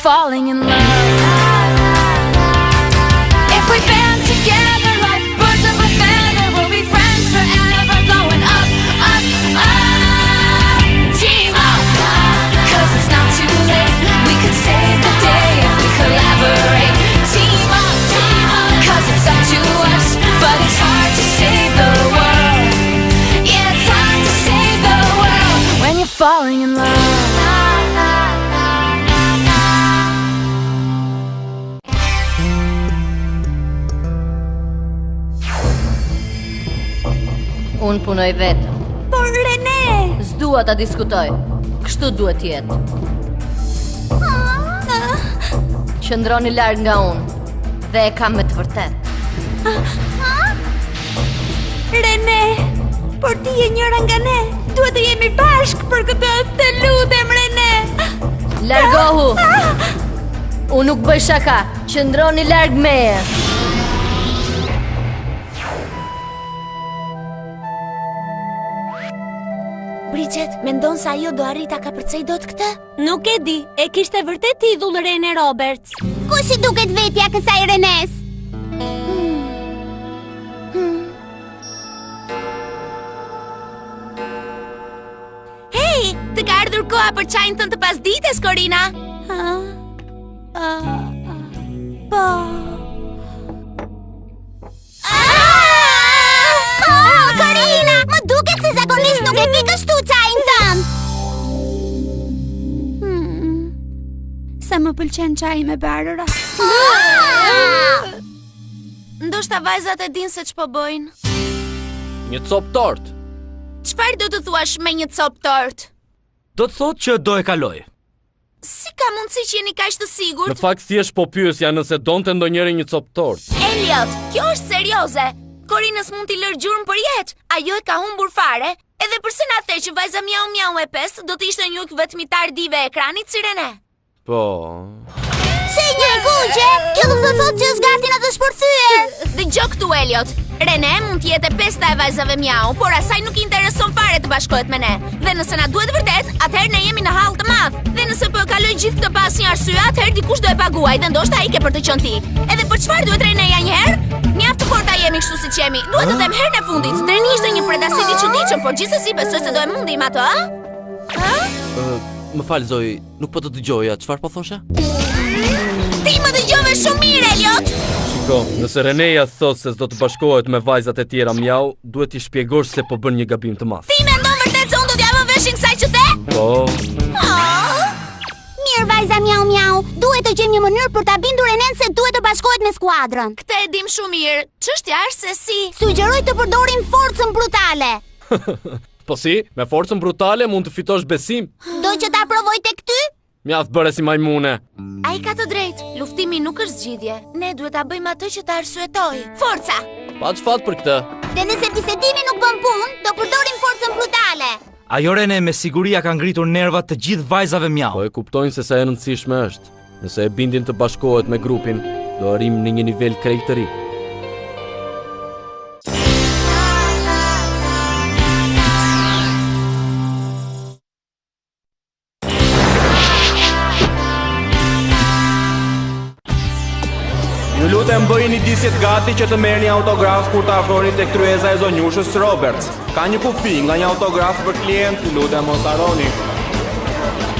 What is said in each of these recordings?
falling in love. If we band together like birds of a feather, we'll be friends forever, going up, up, up. Team up, 'cause it's not too late. We could save the day if we collaborate. Team up, 'cause it's up to us, but it's hard to save the world. Yeah, it's hard to save the world when you're falling in love. Unë punoj vetëm. Por Rene! S'dua ta diskutoj. Kështu duhet jetë. Qëndroni larg nga unë. Dhe e kam me të vërtet. Rene! Por ti je njëra nga ne. Duhet të jemi bashkë për këtë. Të lutem, Rene! Largohu! Unë nuk bëj shaka. Qëndroni larg meje. Bridget, mendon se ajo do arrita ka përcej dot këtë? Nuk e di, e kishte vërtet idhull Rene Roberts. Ku si duket vetja kësaj Renes? Hej, të ka ardhur koha për çajin tënd të pasdites, Corina? Po. Corina, më duket se zakonisht nuk e pi kështu çajin tënd. Sa më pëlqen çaji me barëra. Ndoshta vajzat e din se ç'po bëjnë. Një cop tort. Çfarë do të thuash me një cop tort? Do të thotë që do e kaloj. Si ka mundësi që jeni kaq të sigurt? Në fakt thjesht po pyesja nëse donte ndonjëri një cop tort. Elliot, kjo është serioze. Korinës mund t'i lërë gjurmë për jetë. Ajo e ka humbur fare. Edhe përse na the që vajza miau miau e 5 do të ishte një vetmitar dive e ekranit si Rene. Po. Si një kuqe, kjo do të thotë që është gati në të shpërthyer. Dëgjoj këtu, Elliot. Rene mund të jetë e pesta e vajzave miau, por asaj nuk i intereson fare të bashkohet me ne. Dhe nëse na duhet vërtet, atëherë ne jemi në hall të madh. Dhe nëse po e kaloj gjithë këtë pa asnjë arsye, atëherë dikush do e paguaj dhe ndoshta ai ke për të qenë ti. Edhe për çfarë duhet Reneja një herë? Mjaft të forta jemi kështu siç jemi. Duhet të them herën e fundit. Dreni ishte një predasit i çuditshëm, por gjithsesi besoj se do e mundim atë, a? Më fal Zoe, nuk po të dëgjoja, çfarë po thoshe? Ti më dëgjove shumë mirë, Elliot. Shiko, nëse Reneja thot se s'do të bashkohet me vajzat e tjera miau, duhet t'i shpjegosh se po bën një gabim të madh. Ti mendon vërtet se unë do t'ja vë veshin kësaj që the? Po. Mirë vajza miau miau, duhet të gjejmë një mënyrë për ta bindur Renen se duhet të bashkohet me skuadrën. Këtë e dim shumë mirë. Çështja është se si. Sugjeroj të përdorim forcën brutale. Po si, me forcën brutale mund të fitosh besim. Do që ta provoj tek ty? Mjaft bëre si majmune. Ai ka të drejtë. Luftimi nuk është zgjidhje. Ne duhet ta bëjmë atë që ta arsyetoj. Forca. Pa çfarë për këtë. Dhe nëse bisedimi nuk bën punë, do përdorim forcën brutale. Ajo Rene me siguri ka ngritur nervat të gjithë vajzave miau. Po e kuptojnë se sa e rëndësishme është. Nëse e bindin të bashkohet me grupin, do arrim në një nivel krejt të ri. Ju lutem bëjini disjet gati që të merrni autograf kur të afroni tek tryeza e zonjushës Roberts. Ka një kufi nga një autograf për klient, ju lutem mos harroni.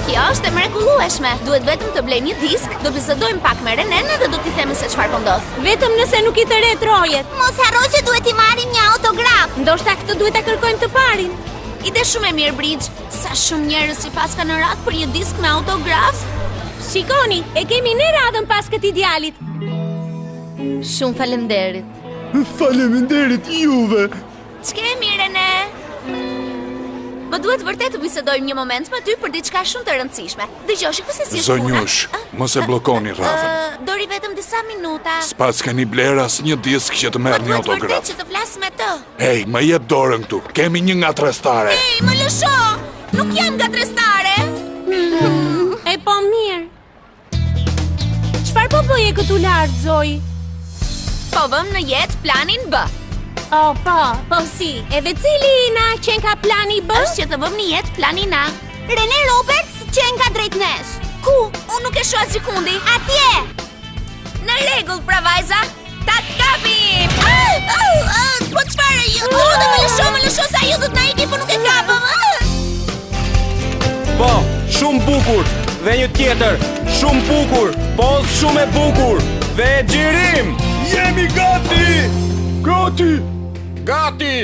Kjo është e mrekullueshme. Duhet vetëm të blejmë një disk, do bisedojmë pak me Renen dhe do t'i themi se çfarë po ndodh. Vetëm nëse nuk i tërhet rojet. Mos harro që duhet i marrim një autograf. Ndoshta këtë duhet ta kërkojmë të parin. Ide shumë e mirë, Bridge. Sa shumë njerëz si pas kanë radhë për një disk me autograf. Shikoni, e kemi ne radhën pas këtij djalit. Shumë faleminderit. Faleminderit juve. Ç'kemi, Rene? Më duhet vërtet të bisedojmë një moment me ty për diçka shumë të rëndësishme. Dëgjoj, shikoj se si është puna. Zonjush, mos e bllokoni radhën. Dori vetëm disa minuta. S'pas keni bler asnjë disk që të merr një Duhet vërtet autograf. që të flas me të. Ej, më jep dorën këtu. Kemi një ngatrestare. Ej, më lësho! Nuk jam gatrestare. E po mirë. Çfarë po bëje këtu lart, Zoe? Po vëm në jetë planin B. Oh, po si. Edhe cili na qen ka plani B? Është që të vëm në jetë planin A. Rene Roberts qen ka drejt nesh. Ku? Unë nuk e te shoh sekundi. Atje! Në rregull, pra vajza. Ta kapim. Po çfarë? Ju lutem më lësho sa ju do të na iki, po nuk e kapëm. Po, shumë bukur. Dhe një tjetër, shumë bukur. Po, shumë e bukur. Dhe xhirim. Jemi gati. Gati.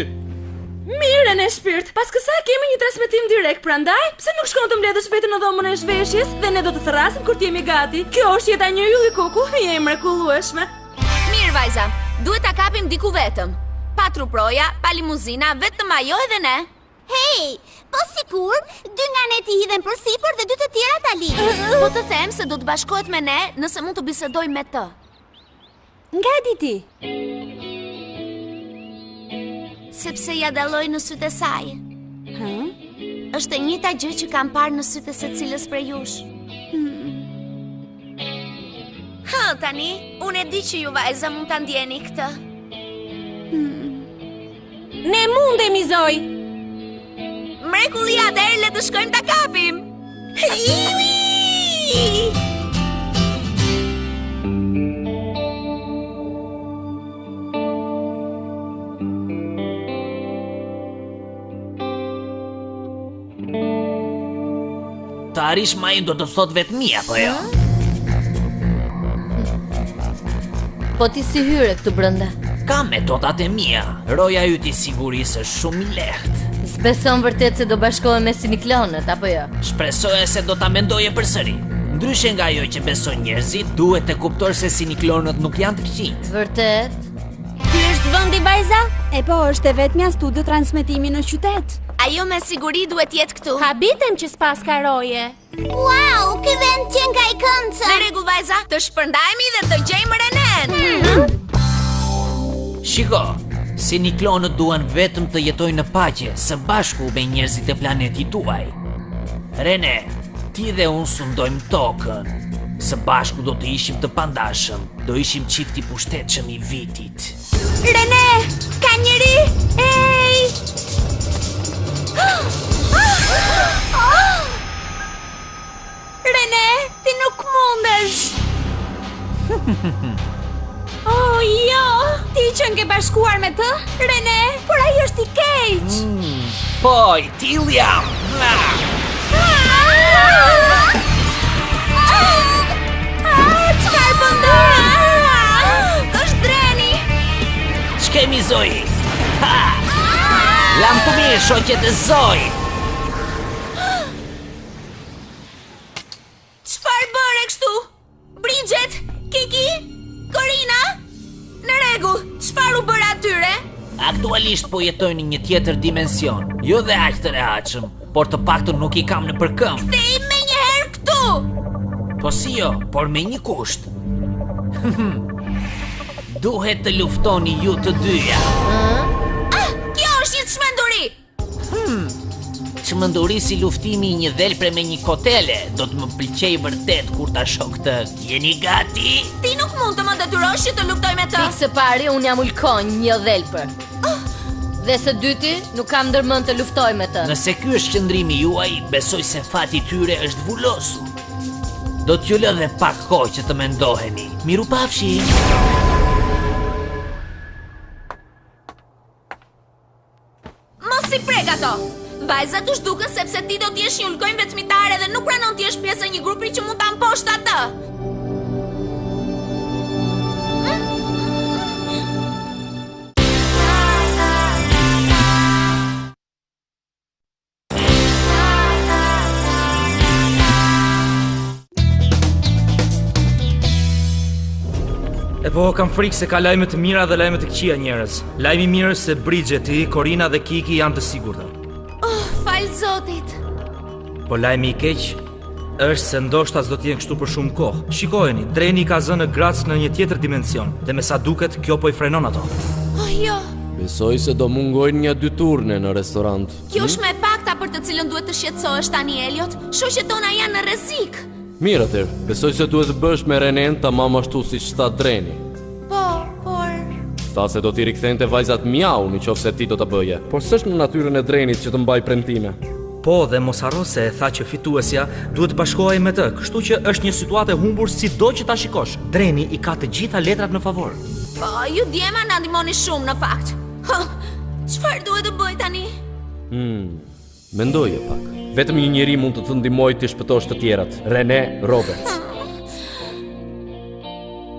Mirë në shpirt, pas kësaj kemi një transmetim direkt, prandaj pse nuk shkon të mbledhësh vetëm në dhomën e zhveshjes dhe ne do të thrasim kur t'jemi gati. Kjo është jeta një ylli kuku, je e mrekullueshme. Mirë vajza, duhet ta kapim diku vetëm. Pa truproja, pa limuzina, vetëm ajo edhe ne. Hej, po sikur, 2 nga ne t'i hidhen për sipër dhe 2 të tjera ta linë. Po të them se do të bashkohet me ne nëse mund të bisedoj me të. Nga di ti? Sepse ja dalloj në sytë e saj. Është e njëjta gjë që kam parë në sytë e secilës prej jush. Tani, unë e di që ju vajza mund ta ndjeni këtë. Ne mundemi Zoj. Mrekullia, atëherë le të shkojmë ta kapim. Iwi! Të arish majin do të thot vetë mia, po jo? Po ti si hyre këtu brenda? Ka metodat e mia. Roja yti sigurisë është shumë i lehtë. S'beson vërtet se do bashkohem me siniklonët, apo jo? Shpresoja se do ta mendoje përsëri. Ndryshe nga ajo që beson njerëzit, duhet të kuptosh se siniklonët nuk janë të këqijt. Vërtet? Ky është vendi vajza? E po, është e vetmja studio transmetimi në qytet. Ajo me siguri duhet jetë këtu. Habitem që s'pas ka roje. Wow, ky vend qen ka i këndshëm. Në rregull vajza, të shpërndajemi dhe të gjejmë Renen. Shiko, siniklonët duan vetëm të jetojnë në paqe së bashku me njerëzit e planetit tuaj. Rene, ti dhe unë sundojmë tokën. Së bashku do të ishim të pandashëm. Do ishim çifti pushtetshëm i vitit. Rene, ka njëri? Ej! Rene, ti nuk mundesh. Oh, jo! Ti që ke bashkuar me të? Rene, por ai është i keq. Po, i till jam. Çfarë bën ti? Është dreni. Ç'kemi Zoj? Ha! Lam të mirë, shoqet e Zoj. Çfarë bëre kështu? Bridget, Kiki, Corina? Në rregull, çfarë u bëra atyre? Aktualisht po jetojnë në një tjetër dimension. Jo dhe aq të rehatshëm, por të paktën nuk i kam në përkëmbë. Kthej me një herë këtu. Po si jo, por me një kusht. Duhet të luftoni ju të dyja. Kjo është një çmenduri. Çmenduri si luftimi i një dhelpre me një kotele. Do të më pëlqej vërtet kur ta shoh këtë. Jeni gati? Ti nuk mund të më detyrosh që të luftoj me të. Pikë së pari, unë jam ulkonj një dhelpër. Dhe së dyti, nuk kam ndërmend të luftoj me të. Nëse ky është qëndrimi juaj, besoj se fati tyre është vulosur. Do t'ju lë dhe pak kohë që të mendoheni. Mirupafshi. Mos i prek ato. Vajza të shduken sepse ti do t'jesh një ulkonj vetmitare dhe nuk pranon t'jesh pjesë e një grupi që mund ta mposhtë atë. E po, kam frikë se ka lajme të mira dhe lajme të këqija njerëz. Lajmi i mirë se Bridget, Corina dhe Kiki janë të sigurta. Fal Zotit. Po lajmi i keq është se ndoshta s'do të jenë kështu për shumë kohë. Shikojeni, dreni ka zënë grac në një tjetër dimension dhe me sa duket kjo po i frenon ato. Oh jo, Besoj se do mungojnë 1-2 turne në restorant. kjo është me pakta për të cilën duhet të shqetësohesh tani Elliot. Shoqet tona janë në rrezik. Mirë atëherë, besoj se duhet të bësh me Renen tamam ashtu siç tha dreni. Po, por Tha se do t'i rikthente vajzat miau në qoftë se ti do ta bëje. Por s'është në natyrën e drenit që të mbaj premtime. Po, dhe mos harro se e tha që fituesja duhet të bashkohej me të, kështu që është një situatë e humbur sido që ta shikosh. Dreni i ka të gjitha letrat në favor. Po, ju djema na ndihmoni shumë në fakt. Çfarë duhet të bëj tani? Mendoje pak. Vetëm një njeri mund të ndihmojë të shpëtosh të tjerat. Rene Roberts.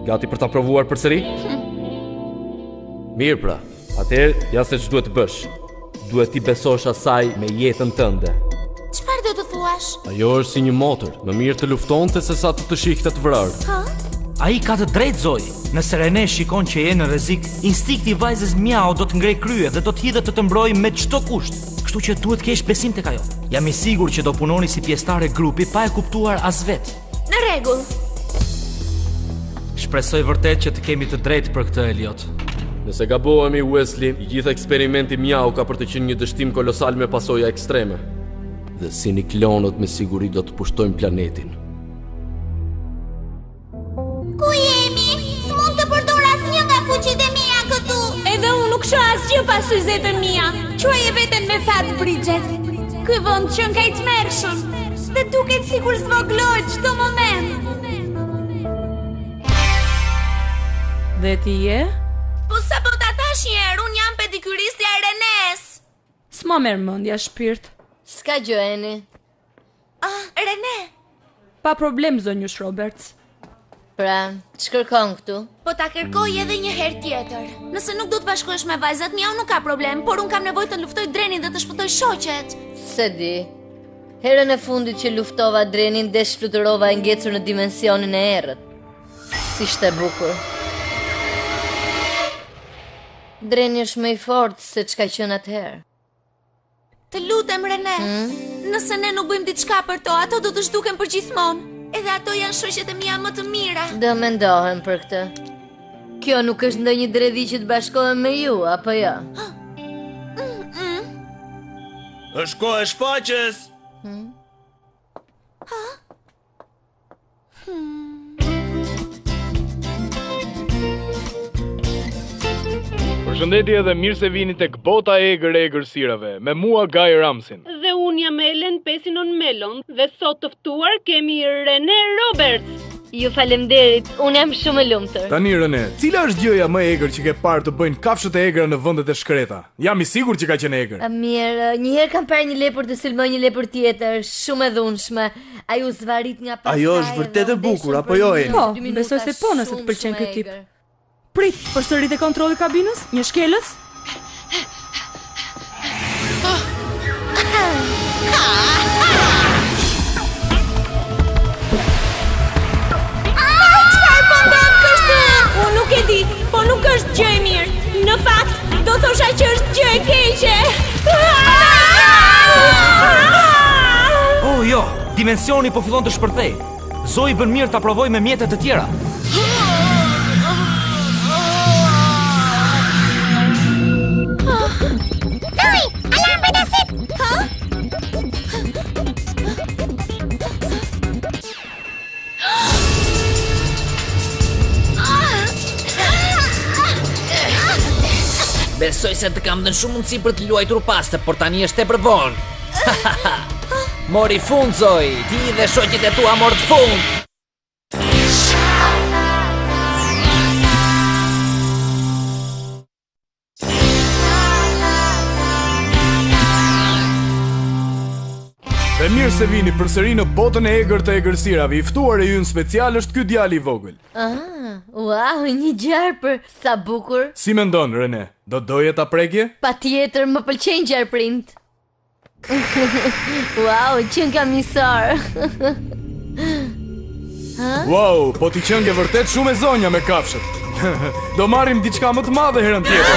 Gati për ta provuar përsëri? Mirë pra, atëherë ja se ç'duhet të bësh. Duhet t'i besosh asaj me jetën tënde. Çfarë do të thuash? Ajo është si një motor, më mirë të luftonte se sa të shihte të vrarë. Ai ka të drejtë Zoe. Nëse Rene shikon që je në rrezik, instinkti i vajzës Miao do të ngrej krye dhe do të hidhet të mbrojë me çdo kusht. Kështu që duhet kesh besim tek ajo. Jam i sigurt që do punoni si pjesëtare grupi pa e kuptuar as vet. Në rregull. Shpresoj vërtet që të kemi të drejtë për këtë, Elliot. Nëse gabohemi, Wesley, i gjithë eksperimenti Miao ka për të qenë një dështim kolosal me pasoja ekstreme. Dhe siniklonët me siguri do të pushtojnë planetin. Ku jemi? S'mund të përdor asnjë nga fuqitë e mia këtu. Edhe unë nuk shoh asgjë pas syzetën mia. Quaje veten me fat, Bridget. Ky vend qen ka i tmerrshëm dhe duket sikur zvoglohet çdo moment. Dhe ti je? Po sa po ta thash një herë, unë jam pedikyristja e Renes. S'ma merr mendja shpirt. S'ka gjë Eni. Rene. Pa problem zonjush Roberts. Pra, ç'kërkon këtu? Po ta kërkoj edhe një herë tjetër. Nëse nuk do të bashkohesh me vajzat mia, nuk ka problem, por unë kam nevojë të luftoj Drenin dhe të shpëtoj shoqet. Se di. Herën e fundit që luftova Drenin, desh fluturova e ngecur në dimensionin e errët. Si ishte bukur. Dreni është më i fortë se ç'ka qenë atëherë. Të lutem Rene, nëse ne nuk bëjmë diçka për to, ato do të zhduken për gjithmonë. Edhe ato janë shoqet e mia më të mira. Do mendohem për këtë. Kjo nuk është ndonjë dredhi që të bashkohem me ju, apo jo? Është kohë e shfaqjes. Përshëndetje dhe mirë se vini tek bota e egërsirave, me mua Guy Ramsin. Dhe unë jam Ellen Pesinon Melon dhe sot të ftuar kemi Rene Roberts. Ju falemderit, unë jam shumë e lumtur. Tani Rene, cila është gjëja më e egër që ke parë të bëjnë kafshët e egra në vendet e shkreta? Jam i sigurt që ka qenë egër. Mirë, një herë kam parë një lepur të sulmoj një lepur tjetër, shumë e dhunshme. Ai u zvarit nga pasaj. Ajo është vërtet e bukur apo jo? Po, besoj se po nëse të pëlqen ky tip. Prit, përsërit e kontrolli kabinës? Një shkelës? Çfarë po ndodh kështu? Unë nuk e di, po nuk është gjë e mirë. Në fakt, do thosha që është gjë e keqe. Oh jo, dimensioni po fillon të shpërthej. Zoe bën mirë ta provoj me mjete të tjera. Besoj se të kam dhënë shumë mundësi për të luajtur paste, por tani është tepër vonë. Mori fund Zoe, ti dhe shoqjet e tua morët fund. Dhe mirë se vini përsëri në botën e egër të egërsirave. I ftuar e ynë special është ky djali i vogël. Wow, një gjarpër, sa bukur. Si mendon Rene? Do doje ta prekje? Patjetër, më pëlqejnë gjarprind. Wow, qen kamisar. Wow, po ti qen ke vërtet shumë e zonja me kafshët. Do marrim diçka më të madhe herën tjetër.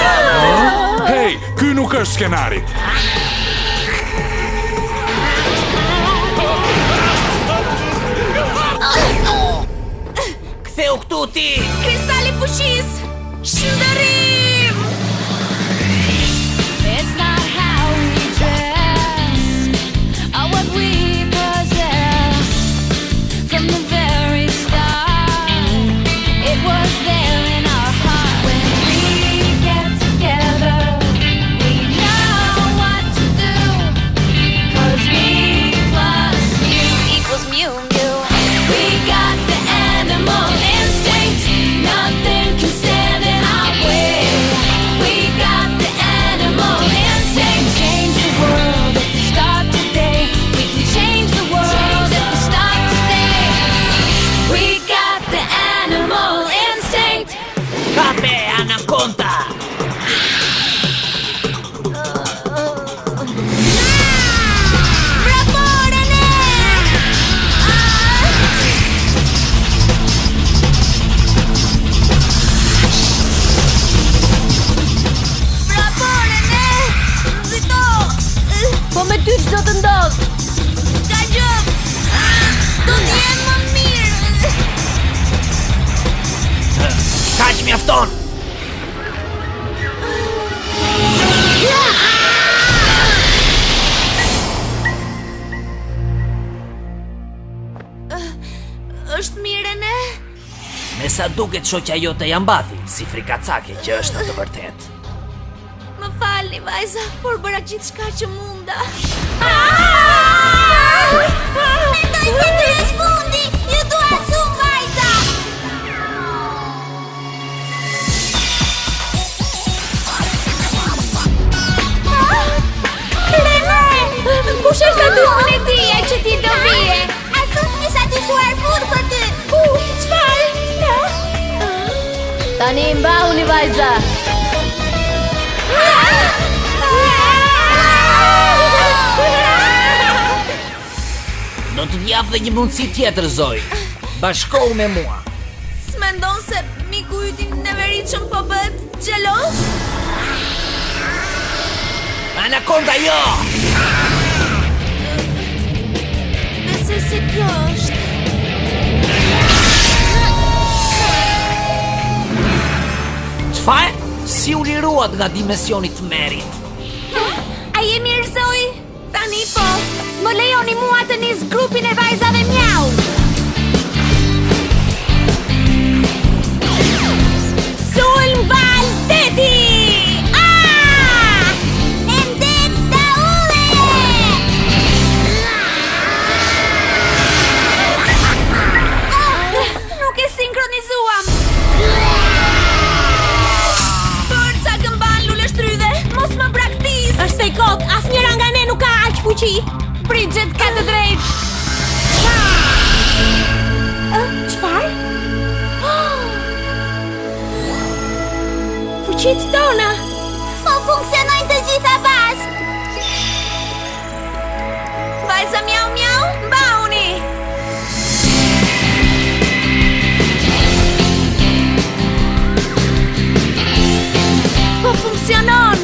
Hey, ky nuk është skenari. Ktheu këtu ti! Kristali fuqis! Shndërrim! It's not how we dress or what we possess. From the very start, it was there in our heart. When we get together, we know what to do. 'Cause we ton. Është mirë ne? Me sa duket shoqja jote ja mbathi, si frikacake që është në të vërtet. Më falni, vajza, por bëra gjithçka që munda. Mendoj se ty është fundi! Ju dua shumë, vajza! Rene! Kush është aty unë e dija që ti do vije? Asus kisha dyshuar fut për ty! Çfarë? Tani mbahuni vajza. Do të jap dhe një mundësi tjetër, Zoj. Bashkohu me mua. S'mendon se miku yti neveritshëm po bëhet xhelos? Anakonda jo! Nëse si kjo është. Çfarë? Si u liruat nga dimensioni të merit? A je mirë, Zoj? Tani po. Më lejoni mua të nis grupin e vajzave mjau. Sulm Valdeti! Endet Daule! Nuk e sinkronizuam. Forca këmban lule shtrydhe, mos më braktis. Është e kot, asnjëra nga ne nuk ka aq fuqi. Bridget ka të drejtë. Çfarë? Fuqit tona! Po funksionojnë të gjitha bashkë! Vajza mjau mjau, mbauni. Po funksionon.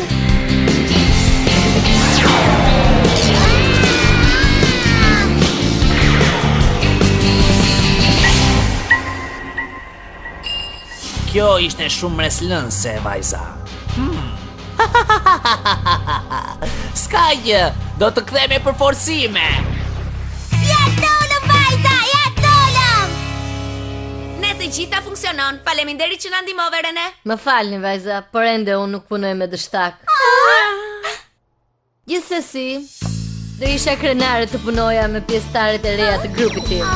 Kjo ishte shumë mreslënse, vajza. S'ka gjë, do të kthehemi për forcime. Ja dolëm, vajza, ja dolëm! Ne të gjitha funksionon. Faleminderit që na ndihmove, Rene. Më falni vajza, por ende unë nuk punoj me dështak. Gjithsesi, do isha krenare të punoja me pjesëtarët e reja të grupit tim.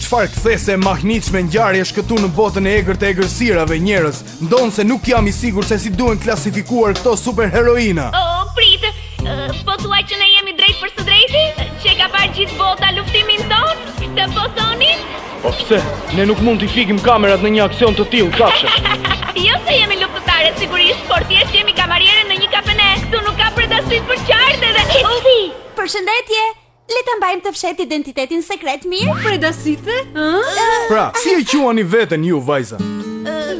Çfarë kthese e mahnitshme ngjarje shkëtu në botën e egër të egërsirave, njerëz? Ndonë se nuk jam i sigurt se si duhen klasifikuar këto superheroina. Prit, po thuaj që ne jemi drejt për së drejti? Që ka parë gjithë bota luftimin ton? Këtë po thonin? Po pse? Ne nuk mund t'i fikim kamerat në një aksion të tillë, kafshë. Jo se jemi luftëtare sigurisht, por thjesht jemi kamariere në një kafene. Këtu nuk ka përdasit për qartë edhe... Qetësi! Përshëndetje! Le ta mbajmë të fshet identitetin sekret mirë? Predasite? Pra, si e quani veten ju, vajza?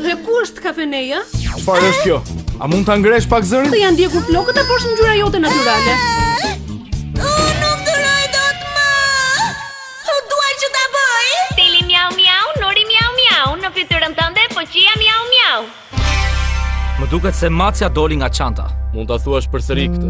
Dhe ku është kafeneja? Çfarë është kjo? A mund ta ngresh pak zërin? Të janë ndjekur flokët apo është ngjyra jote natyrale? Nuk duroj dot më! Dua që ta bëj! Stili mjau mjau, Nori mjau mjau, në fytyrën tënde poqia mjau mjau. Më duket se macja doli nga çanta. Mund ta thuash përsëri këtë.